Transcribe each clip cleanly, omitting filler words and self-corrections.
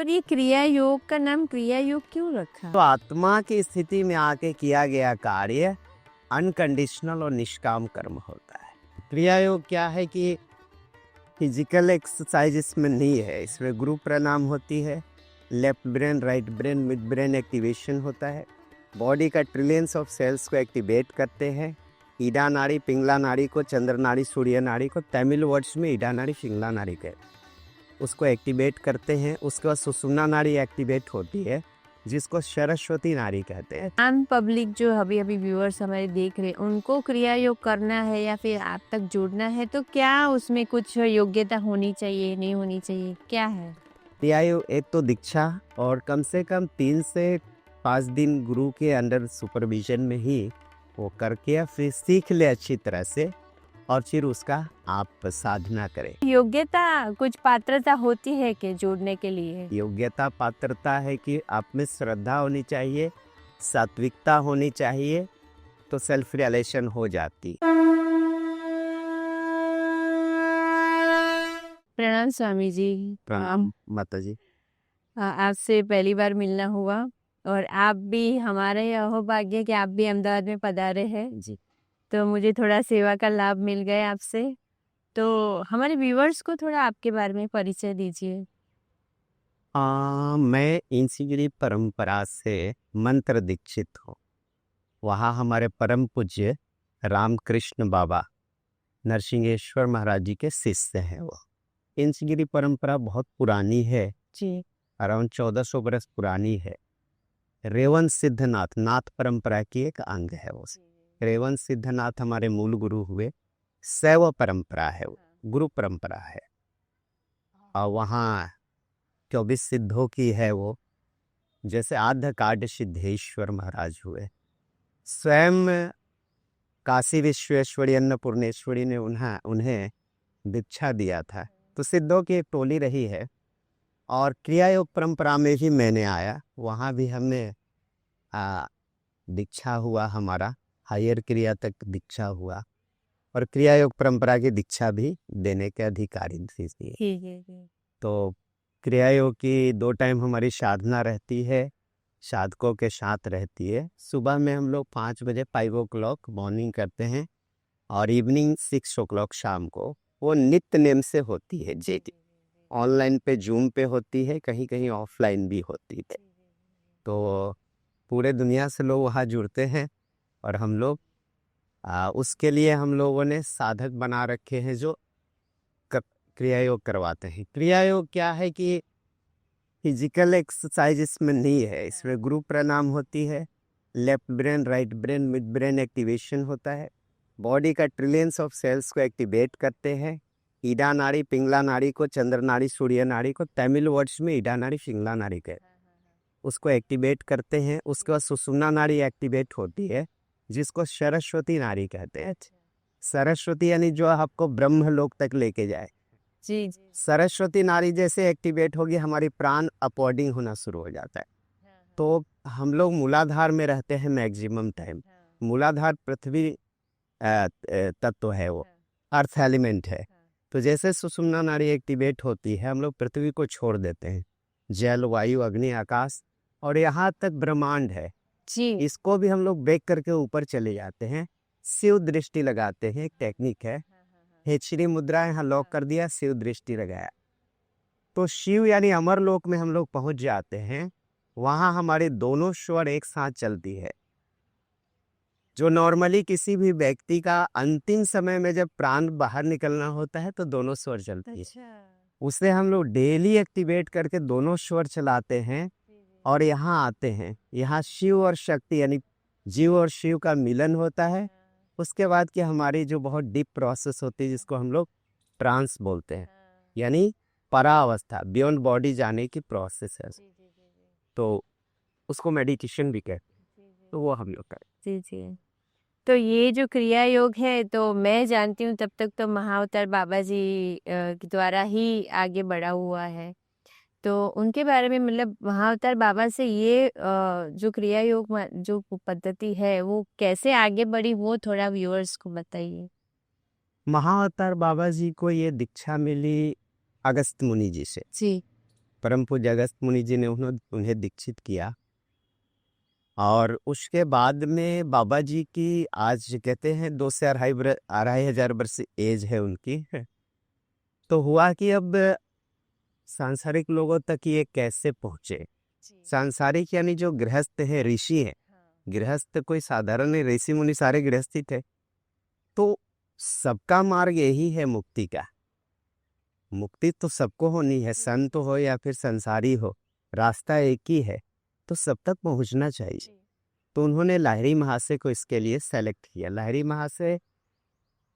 पर ये क्रिया योग का नाम क्रिया योग क्यों रखा? तो आत्मा की स्थिति में आके किया गया कार्य अनकंडीशनल और निष्काम कर्म होता है। क्रिया योग क्या है कि फिजिकल एक्सरसाइज इसमें नहीं है, इसमें गुरु प्रणाम होती है, left brain right brain mid brain activation होता है, बॉडी का ट्रिलियंस ऑफ सेल्स को एक्टिवेट करते हैं। ईडा नाड़ी पिंगला नाड़ी को चंद्र नाड़ी सूर्य नाड़ी को तमिल वर्ड्स में ईडा नाड़ी पिंगला नाड़ी कहते हैं, उसको एक्टिवेट करते हैं। उसके बाद सुषुम्ना नाड़ी एक्टिवेट होती है जिसको सरस्वती नाड़ी कहते हैं। आम पब्लिक जो अभी अभी व्यूअर्स हमारे देख रहे हैं उनको क्रिया योग करना है या फिर आप तक जुड़ना है तो क्या उसमें कुछ योग्यता होनी चाहिए, नहीं होनी चाहिए, क्या है? क्रिया योग एक तो दीक्षा और कम से कम 3 से 5 दिन गुरु के अंडर सुपरविजन में ही वो करके फिर सीख ले अच्छी तरह से और फिर उसका आप साधना करें। योग्यता कुछ पात्रता होती है कि जुड़ने के लिए? योग्यता पात्रता है कि आप में श्रद्धा होनी चाहिए, सात्विकता होनी चाहिए, तो सेल्फ रियलाइजेशन हो जाती। प्रणाम स्वामी जी। प्रणाम माता जी। आपसे पहली बार मिलना हुआ और आप भी हमारे यह भाग्य कि आप भी अहमदाबाद में पधारे हैं जी। तो मुझे थोड़ा सेवा का लाभ मिल गया आपसे। तो हमारे व्यूअर्स को थोड़ा आपके बारे में परिचय दीजिए। मैं इंसीगिरी परंपरा से मंत्र दीक्षित हूँ। वहाँ हमारे परम पूज्य रामकृष्ण बाबा नरसिंहेश्वर महाराज जी के शिष्य हैं। वो इंसीगिरी परंपरा बहुत पुरानी है जी। अराउंड 1400 बरस पुरानी है। रेवन सिद्धनाथ नाथ परंपरा की एक अंग है वो। रेवन सिद्धनाथ हमारे मूल गुरु हुए। शैव परंपरा है वो, गुरु परंपरा है। और वहाँ 24 सिद्धों की है वो। जैसे आद्य काट सिद्धेश्वर महाराज हुए, स्वयं काशी विश्वेश्वरी अन्नपूर्णेश्वरी ने उन्हें दीक्षा दिया था। तो सिद्धों की एक टोली रही है। और क्रिया योग परंपरा में भी मैंने आया, वहाँ भी हमने दीक्षा हुआ, हमारा हायर क्रिया तक दीक्षा हुआ और क्रिया योग परंपरा की दीक्षा भी देने के अधिकारी थी। तो क्रिया योग की 2 टाइम हमारी साधना रहती है, साधकों के साथ रहती है। सुबह में हम लोग 5 बजे 5 o'clock मॉर्निंग करते हैं और इवनिंग 6 o'clock शाम को। वो नित्य नेम से होती है जी। ऑनलाइन पे जूम पे होती है, कहीं कहीं ऑफलाइन भी होती है। तो पूरे दुनिया से लोग वहाँ जुड़ते हैं और हम लोग उसके लिए हम लोगों ने साधक बना रखे हैं जो क्रिया योग करवाते हैं। क्रिया योग क्या है कि फिजिकल एक्सरसाइज इसमें नहीं है, इसमें गुरु प्रणाम होती है, left brain right brain mid brain activation होता है, बॉडी का ट्रिलियंस ऑफ सेल्स को एक्टिवेट करते हैं। ईडा नाड़ी पिंगला नाड़ी को चंद्र नाड़ी सूर्य नाड़ी को तमिल वर्ड्स में ईडा नाड़ी पिंगला नाड़ी कहते हैं, उसको एक्टिवेट करते हैं। उसके बाद सुषुम्ना नाड़ी एक्टिवेट होती है जिसको सरस्वती नाड़ी कहते हैं। सरस्वती यानी जो आपको ब्रह्म लोक तक लेके जाए। जी। सरस्वती नाड़ी जैसे एक्टिवेट होगी हमारी प्राण अपवर्डिंग होना शुरू हो जाता है। तो हम लोग मूलाधार में रहते हैं मैक्सिमम टाइम। मूलाधार पृथ्वी तत्व है, वो अर्थ एलिमेंट है। तो जैसे सुषुम्ना नाड़ी एक्टिवेट होती है हम लोग पृथ्वी को छोड़ देते हैं, जल वायु अग्नि आकाश और यहाँ तक ब्रह्मांड है जी। इसको भी हम लोग ब्रेक करके ऊपर चले जाते हैं। शिव दृष्टि लगाते हैं, एक टेक्निक है। हेचरी मुद्रा यहाँ लॉक कर दिया, शिव दृष्टि लगाया तो शिव यानी अमर लोक में हम लोग पहुंच जाते हैं। वहां हमारे दोनों स्वर एक साथ चलती है। जो नॉर्मली किसी भी व्यक्ति का अंतिम समय में जब प्राण बाहर निकलना होता है तो दोनों स्वर चलती है। उसे हम लोग डेली एक्टिवेट करके दोनों स्वर चलाते हैं और यहाँ आते हैं। यहाँ शिव और शक्ति यानी जीव और शिव का मिलन होता है। उसके बाद की हमारी जो बहुत डीप प्रोसेस होती है जिसको हम लोग ट्रांस बोलते हैं, यानी परावस्था बियॉन्ड बॉडी जाने की प्रोसेस है। तो उसको मेडिटेशन भी कहते हैं। तो वो हम लोग करते जी जी। तो ये जो क्रिया योग है तो मैं जानती हूँ तब तक तो महाअवतार बाबा जी के द्वारा ही आगे बढ़ा हुआ है। तो उनके बारे में मतलब महाअवतार बाबा से ये जो क्रिया योग जो पद्धति है वो कैसे आगे बढ़ी वो थोड़ा व्यूअर्स को बताइए। महाअवतार बाबा जी को ये दीक्षा मिली अगस्त मुनि जी से। जी। परम पूज्य अगस्त मुनि जी ने उन्हें दीक्षित किया। और उसके बाद में बाबा जी की आज कहते हैं 2 से 2,500 वर्ष एज है उनकी। तो हुआ कि अब सांसारिक लोगों तक ये कैसे पहुंचे। सांसारिक यानी जो गृहस्थ है, ऋषि है। गृहस्थ कोई साधारण नहीं, ऋषि मुनि सारे गृहस्थी थे। तो सबका मार्ग यही है मुक्ति का। मुक्ति तो सबको होनी है, संत हो या फिर संसारी हो, रास्ता एक ही है, तो सब तक पहुंचना चाहिए। तो उन्होंने लाहिरी महाशय को इसके लिए सेलेक्ट किया। लाहिरी महाशय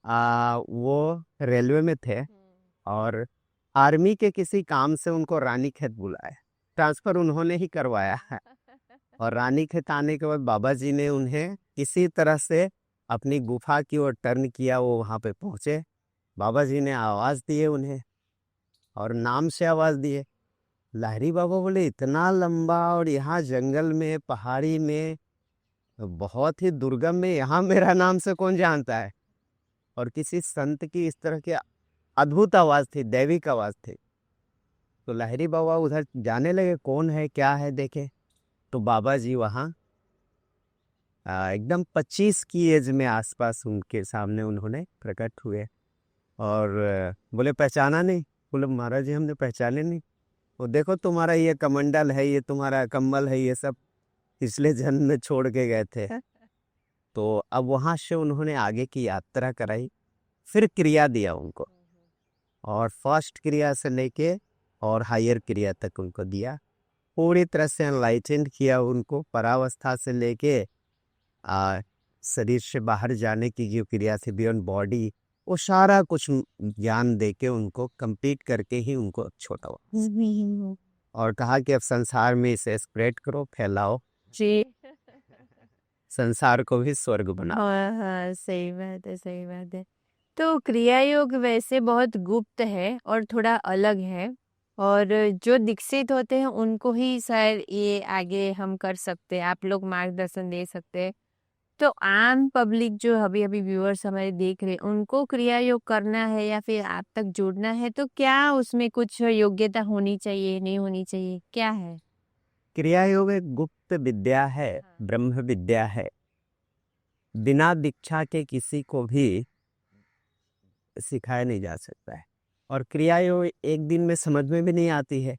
वो रेलवे में थे और आर्मी के किसी काम से उनको रानीखेत बुलाया। ट्रांसफर उन्होंने ही करवाया है। और रानीखेत आने के बाद बाबा जी ने उन्हें किसी तरह से अपनी गुफा की ओर टर्न किया। वो वहाँ पे पहुँचे, बाबा जी ने आवाज़ दिए उन्हें और नाम से आवाज़ दिए। लाहिरी बाबा बोले इतना लंबा और यहाँ जंगल में, पहाड़ी में, बहुत ही दुर्गम में, यहाँ मेरा नाम से कौन जानता है। और किसी संत की इस तरह की अद्भुत आवाज़ थी, दैविक आवाज़ थी। तो लाहिरी बाबा उधर जाने लगे, कौन है क्या है देखे। तो बाबा जी वहाँ एकदम 25 की एज में आसपास उनके सामने उन्होंने प्रकट हुए और बोले पहचाना नहीं। बोले महाराज जी हमने पहचाने नहीं। वो देखो तुम्हारा ये कमंडल है, ये तुम्हारा कम्बल है, ये सब पिछले जन्म में छोड़ के गए थे। तो अब वहाँ से उन्होंने आगे की यात्रा कराई, फिर क्रिया दिया उनको, और फर्स्ट क्रिया से लेके और हायर क्रिया तक उनको दिया। पूरी तरह से एनलाइटेंड किया उनको। परावस्था से लेके शरीर से बाहर जाने की जो क्रिया थी, बियॉन्ड बॉडी, वो सारा कुछ ज्ञान देके उनको कंप्लीट करके ही उनको छोड़ा हुआ। और कहा कि अब संसार में इसे स्प्रेड करो, फैलाओ जी। संसार को भी स्वर्ग बनाओ। हाँ, सही बात है, सही बात है। तो क्रिया योग वैसे बहुत गुप्त है और थोड़ा अलग है, और जो दीक्षित होते हैं उनको ही शायद ये आगे हम कर सकते हैं, आप लोग मार्गदर्शन दे सकते हैं। तो आम पब्लिक जो अभी अभी व्यूअर्स हमारे देख रहे हैं, उनको क्रिया योग करना है या फिर आप तक जुड़ना है, तो क्या उसमें कुछ योग्यता होनी चाहिए, नहीं होनी चाहिए, क्या है? क्रिया योग एक गुप्त विद्या है, ब्रह्म विद्या है। बिना दीक्षा के किसी को भी सिखाया नहीं जा सकता है। और क्रिया योग एक दिन में समझ में भी नहीं आती है।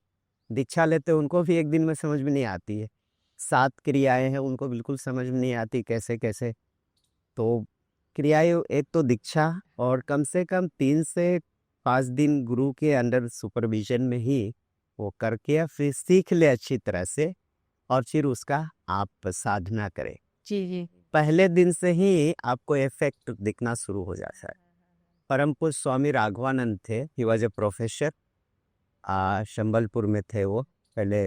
दीक्षा लेते उनको भी एक दिन में समझ में नहीं आती है। 7 क्रियाएं हैं, उनको बिल्कुल समझ में नहीं आती कैसे कैसे। तो क्रिया योग एक तो दीक्षा, और कम से कम 3 से 5 दिन गुरु के अंडर सुपरविजन में ही वो करके फिर सीख ले अच्छी तरह से, और फिर उसका आप साधना करें। जी जी। पहले दिन से ही आपको इफेक्ट दिखना शुरू हो जाता है। परम पूज्य स्वामी राघवानंद थे, he was a professor, Sambalpur में थे वो। पहले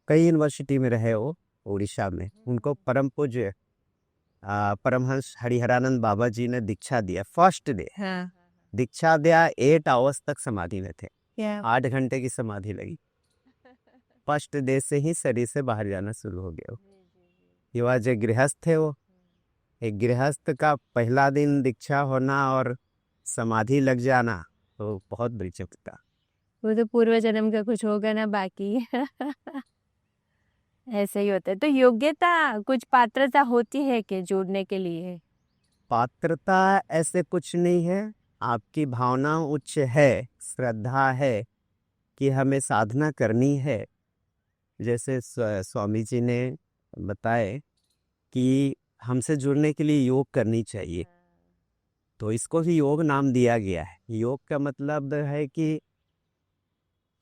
कई यूनिवर्सिटी में रहे वो, उड़ीसा में। उनको परम पूज्य परमहंस हरिहरानंद बाबा जी ने दीक्षा दिया। फर्स्ट डे दीक्षा दिया, 8 आवर्स तक समाधि में थे। 8 घंटे की समाधि लगी। फर्स्ट डे से ही शरीर से बाहर जाना शुरू हो गया। ये वह जो गृहस्थ थे, वो एक गृहस्थ का पहला दिन दीक्षा होना और समाधि लग जाना तो बहुत बड़ी चमत्कार। वो तो पूर्व जन्म का कुछ होगा ना बाकी। ऐसा ही होता है। तो योग्यता, कुछ पात्रता होती है कि जोड़ने के लिए? पात्रता ऐसे कुछ नहीं है। आपकी भावना उच्च है, श्रद्धा है कि हमें साधना करनी है। जैसे स्वामी जी ने बताए कि हमसे जुड़ने के लिए योग करनी चाहिए, तो इसको भी योग नाम दिया गया है। योग का मतलब है कि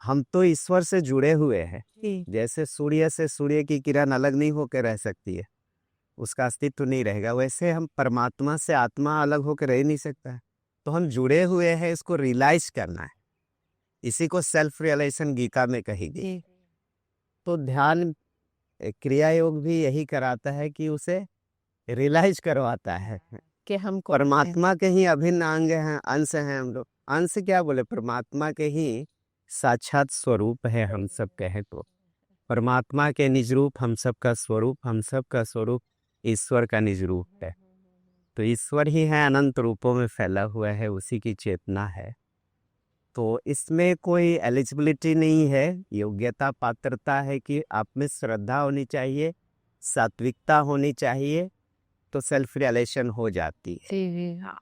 हम तो ईश्वर से जुड़े हुए हैं। जैसे सूर्य से सूर्य की किरण अलग नहीं होकर रह सकती है, उसका अस्तित्व नहीं रहेगा, वैसे हम परमात्मा से आत्मा अलग होकर रह नहीं सकता है। तो हम जुड़े हुए हैं, इसको रियलाइज करना है। इसी को सेल्फ रियलाइजेशन गीता में कही गई। तो ध्यान क्रिया योग भी यही कराता है कि उसे रियलाइज करवाता है कि हम परमात्मा के ही अभिन्न अंग हैं, अंश हैं हम लोग। अंश क्या बोले, परमात्मा के ही साक्षात स्वरूप है हम सब कहें तो। परमात्मा के निज रूप हम सब का स्वरूप, हम सब का स्वरूप ईश्वर का निज रूप है। तो ईश्वर ही है, अनंत रूपों में फैला हुआ है, उसी की चेतना है। तो इसमें कोई एलिजिबिलिटी नहीं है, योग्यता पात्रता है कि आप में श्रद्धा होनी चाहिए, सात्विकता होनी चाहिए, तो सेल्फ रियलाइजेशन हो जाती है। जी जी हाँ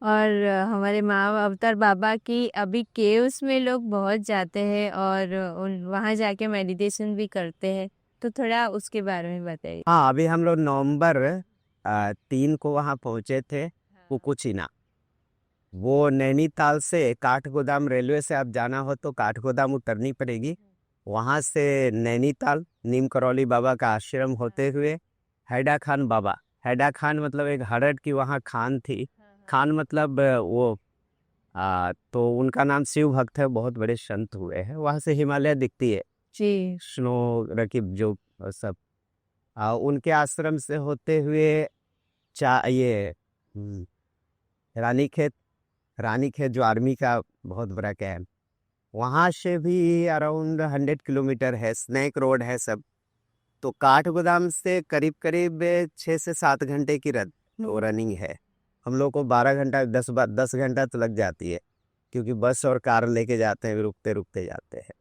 और हमारे माँ अवतार बाबा की अभी केव्स में लोग बहुत जाते हैं और वहाँ जाके मेडिटेशन भी करते हैं, तो थोड़ा उसके बारे में बताइए। हाँ, अभी हम लोग नवंबर 3 को वहाँ पहुँचे थे, कुकुचिना। वो नैनीताल से काठगोदाम रेलवे से आप जाना हो तो काठगोदाम उतरनी पड़ेगी, वहाँ से नैनीताल नीम करौली बाबा का आश्रम होते हुए हैडा खान बाबा, हैडा खान मतलब एक हड़ड की वहाँ खान थी, खान मतलब वो तो उनका नाम शिव भक्त है, बहुत बड़े संत हुए हैं, वहाँ से हिमालय दिखती है जी स्नो रकीब जो सब उनके आश्रम से होते हुए ये रानीखेत, रानीखेत जो आर्मी का बहुत बड़ा कैंप, वहाँ से भी अराउंड 100 किलोमीटर है, स्नैक रोड है सब। तो काठगोदाम से करीब करीब 6 से 7 घंटे की रनिंग है। हम लोग को 12 घंटा 10 घंटा तो लग जाती है, क्योंकि बस और कार लेके जाते हैं, रुकते रुकते जाते हैं।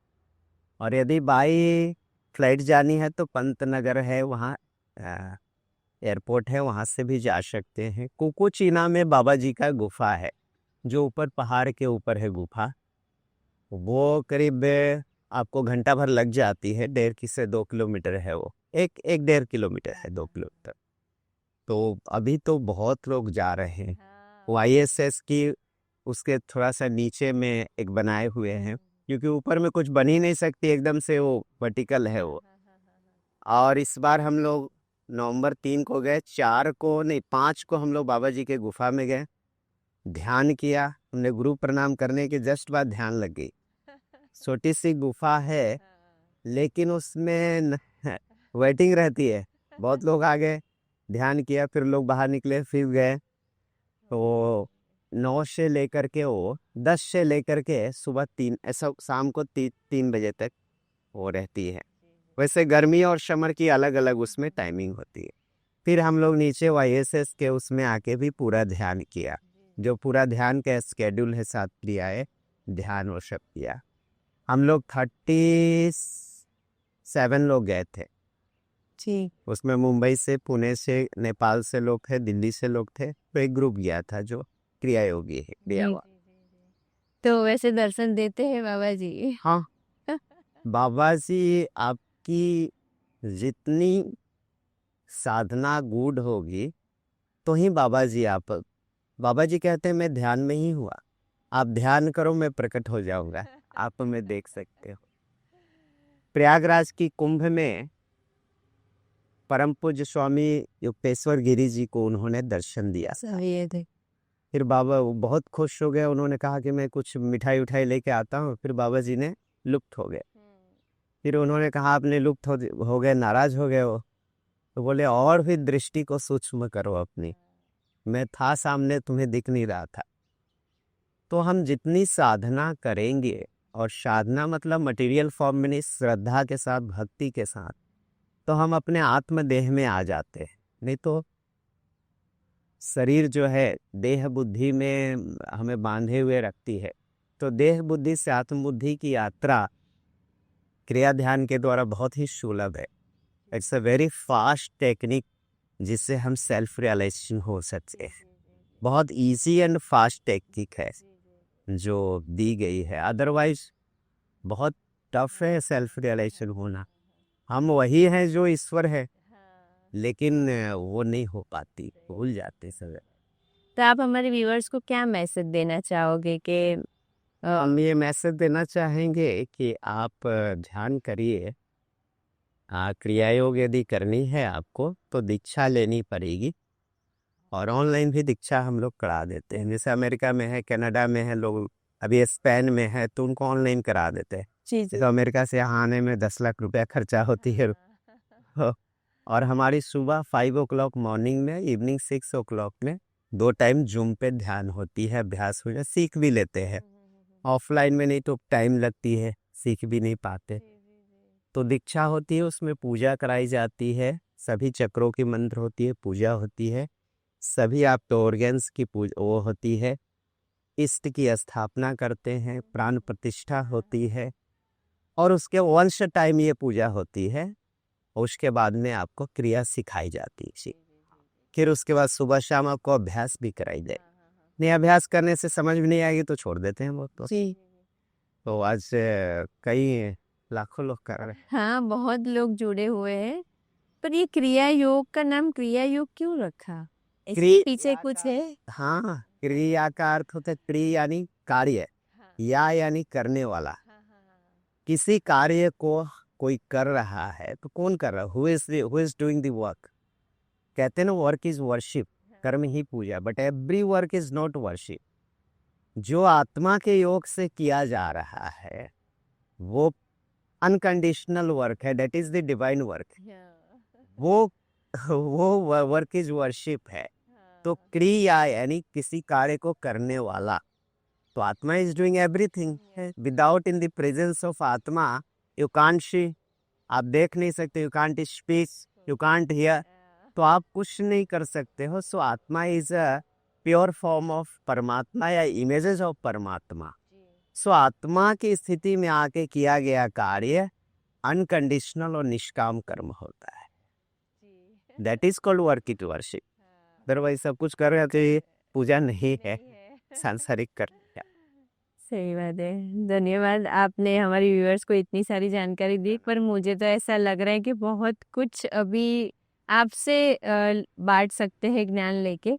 और यदि बाई फ्लाइट जानी है तो पंतनगर है, वहाँ एयरपोर्ट है, वहाँ से भी जा सकते हैं। कुकुचीना में बाबा जी का गुफा है, जो ऊपर पहाड़ के ऊपर है गुफा, वो करीब आपको घंटा भर लग जाती है, 1.5 से 2 किलोमीटर है, वो एक 1.5 किलोमीटर है, 2 किलोमीटर। तो अभी तो बहुत लोग जा रहे हैं। YSS की उसके थोड़ा सा नीचे में एक बनाए हुए हैं, क्योंकि ऊपर में कुछ बन ही नहीं सकती एकदम से, वो वर्टिकल है वो। और इस बार हम लोग नवंबर 3 को गए, 4 को नहीं 5 को हम लोग बाबा जी के गुफा में गए, ध्यान किया, हमने गुरु प्रणाम करने के जस्ट बाद ध्यान लग गई। छोटी सी गुफा है, लेकिन उसमें वेटिंग रहती है, बहुत लोग आ गए, ध्यान किया, फिर लोग बाहर निकले, फिर गए। तो 9 से लेकर के वो 10 से लेकर के सुबह 3 ऐसा शाम को 3 बजे तक वो रहती है। वैसे गर्मी और समर की अलग अलग उसमें टाइमिंग होती है। फिर हम लोग नीचे YSS के उसमें आके भी पूरा ध्यान किया, जो पूरा ध्यान का स्केड्यूल है, 7 क्रियाएं ध्यान वो सब किया। हम लोग 37 लोग गए थे जी उसमें, मुंबई से, पुणे से, नेपाल से लोग थे, दिल्ली से लोग थे, तो एक ग्रुप गया था जो क्रिया योगी है, क्रियावा। तो वैसे दर्शन देते हैं बाबा जी? हाँ, बाबा जी आपकी जितनी साधना गूढ़ होगी तो ही बाबा जी बाबा जी कहते हैं मैं ध्यान में ही हुआ, आप ध्यान करो मैं प्रकट हो जाऊंगा, आप में देख सकते हो। प्रयागराज की कुंभ में परम पूज्य स्वामी युक्तेश्वर गिरी जी को उन्होंने दर्शन दिया। फिर बाबा बहुत खुश हो गए, उन्होंने कहा कि मैं कुछ मिठाई उठाई लेके आता हूँ, फिर बाबा जी ने लुप्त हो गए। फिर उन्होंने कहा आपने लुप्त हो गए, नाराज हो गए हो, तो बोले और भी दृष्टि को सूक्ष्म करो अपनी, मैं था सामने, तुम्हें दिख नहीं रहा था। तो हम जितनी साधना करेंगे, और साधना मतलब मटेरियल फॉर्म में नहीं, श्रद्धा के साथ, भक्ति के साथ, तो हम अपने आत्मदेह में आ जाते हैं। नहीं तो शरीर जो है देह बुद्धि में हमें बांधे हुए रखती है, तो देह बुद्धि से आत्मबुद्धि की यात्रा क्रिया ध्यान के द्वारा बहुत ही सुलभ है। It's a very fast technique जिससे हम सेल्फ रियलाइजेशन हो सकते हैं। बहुत इजी एंड फास्ट टेक्निक है जो दी गई है, अदरवाइज बहुत टफ है सेल्फ रियलाइजेशन होना। हम वही हैं जो ईश्वर है, लेकिन वो नहीं हो पाती, भूल जाते सब। तो आप हमारे व्यूअर्स को क्या मैसेज देना चाहोगे कि हम ये मैसेज देना चाहेंगे कि आप ध्यान करिए, क्रिया योग यदि करनी है आपको तो दीक्षा लेनी पड़ेगी, और ऑनलाइन भी दीक्षा हम लोग करा देते हैं। जैसे अमेरिका में है, कनाडा में है लोग, अभी स्पेन में है, तो उनको ऑनलाइन करा देते हैं। जैसे अमेरिका से यहाँ आने में 10 लाख रुपया खर्चा होती है। और हमारी सुबह 5 o'clock मॉर्निंग में, इवनिंग 6 o'clock में 2 टाइम जूम पे ध्यान होती है, अभ्यास हो जाए, सीख भी लेते हैं। ऑफलाइन में नहीं तो टाइम लगती है, सीख भी नहीं पाते। तो दीक्षा होती है, उसमें पूजा कराई जाती है, सभी चक्रों की मंत्र होती है, पूजा होती है, सभी आपके ऑर्गन्स की पूजा वो होती है, इष्ट की स्थापना करते हैं, प्राण प्रतिष्ठा होती है और उसके वंश टाइम ये पूजा होती है। उसके बाद में आपको क्रिया सिखाई जाती है। फिर उसके बाद सुबह शाम आपको अभ्यास भी कराई जाए। नहीं अभ्यास करने से समझ में नहीं आएगी तो छोड़ देते हैं वो तो आज से कई लाखों लोग कर रहे हैं। हाँ, बहुत लोग जुड़े हुए हैं। पर ये क्रिया योग का नाम क्रिया योग क्यों रखा? इसके पीछे कुछ है? हाँ, क्रिया का अर्थ होता है क्रिया यानी कार्य, या यानी करने वाला। किसी कार्य को कोई कर रहा है तो कौन कर रहा है? Who is doing the work. कहते हैं ना वर्क इज वर्शिप, कर्म ही पूजा, but every work is not worship. जो आत्मा के योग से किया जा रहा है वो अनकंडीशनल वर्क है, that is the divine work. वो वर्क इज वर्शिप है। तो क्रिया यानी किसी कार्य को करने वाला। तो आत्मा is doing everything. Without in the presence of आत्मा यू कांट सी, आप देख नहीं सकते, you can't speak, you can't hear, तो आप कुछ नहीं कर सकते हो। सो आत्मा is a pure form of परमात्मा या इमेजेस ऑफ परमात्मा। सो आत्मा की स्थिति में आके किया गया कार्य अनकंडीशनल और निष्काम कर्म होता है। That is called work it worship. Otherwise सब कुछ कर रहे तो ये पूजा नहीं है, सांसारिक कर्म। सही बात है। धन्यवाद, आपने हमारे व्यूअर्स को इतनी सारी जानकारी दी। पर मुझे तो ऐसा लग रहा है कि बहुत कुछ अभी आपसे बांट सकते हैं ज्ञान लेके।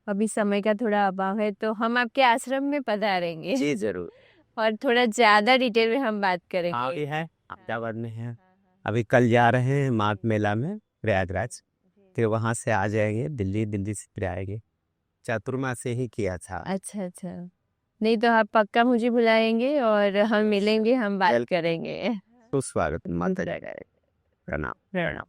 अभी समय का थोड़ा अभाव है तो हम आपके आश्रम में पधारेंगे। जी जरूर। और थोड़ा ज्यादा डिटेल में हम बात करेंगे। हाँ ये है, अहमदाबाद में है। अभी कल जा रहे हैं माघ मेला में प्रयागराज, फिर वहाँ से आ जाएंगे दिल्ली, दिल्ली से फिर आएंगे। चातुर्मास से ही किया था। अच्छा अच्छा, नहीं तो आप पक्का मुझे बुलाएंगे और हम मिलेंगे, हम बात करेंगे। तो स्वागत मानता जाएगा। प्रणाम। प्रणाम।